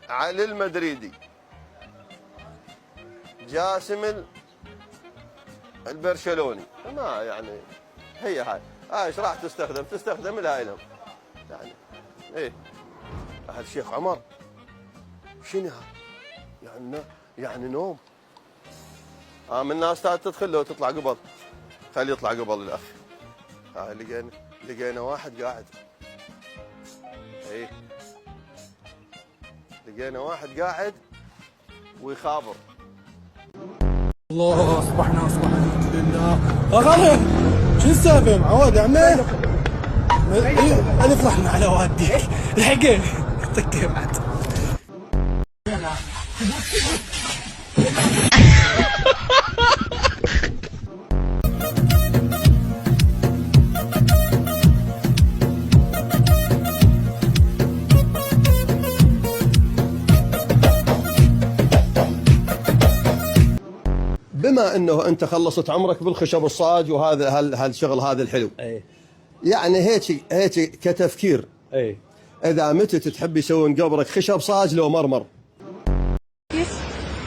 علي المدريدي، جاسم البرشلوني. ما يعني هي هاي ايش راح تستخدم الهاي لهم يعني. ايه هذا الشيخ عمر شنو هذا؟ يعني نوم. من الناس تدخل له وتطلع قبل، خليه يطلع قبل الاخ. لقينا واحد قاعد. ايه لقينا واحد قاعد ويخابر. الله اصبحنا الحمد لله. غالب شو السالفه معود يا عمي؟ الف رحمه على والديك الحقني طقه بعد. بما انه انت خلصت عمرك بالخشب والصاج وهذا هالشغل هذا الحلو، اي يعني هيك كتفكير، اي اذا متت تحب يسوون قبرك خشب صاج لو مرمر؟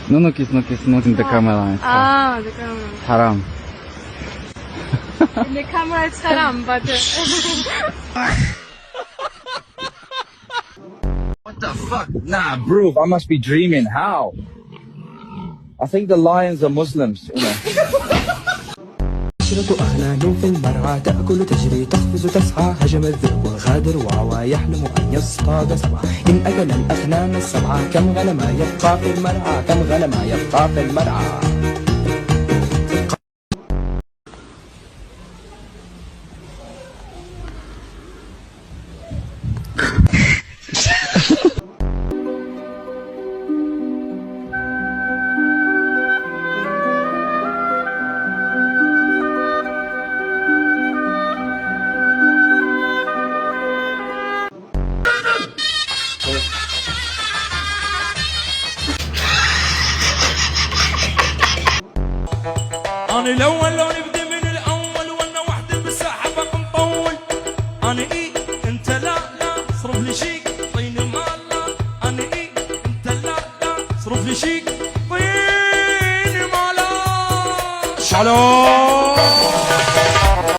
No kiss, not in the camera. The camera. Haram. In the camera it's haram, but... What the fuck? Nah, bro, I must be dreaming. How? I think the lions are Muslims, you know. عشرة أغنام في المرعى تأكل تجري تخفز تسعى هجم الذئب والغادر وعوى يحلم أن يصطاد سبعة إن أكل الأغنام السبعة كم غنم يبقى في المرعى كم غنم يبقى في المرعى. أنا الأول لو نبدأ من الأول وأنا وحدي بالساحة بقى مطول. أنا إيه أنت لا صرف لي شيك طين مالا. أنا إيه أنت لا صرف لي شيك طين مالا. شالوم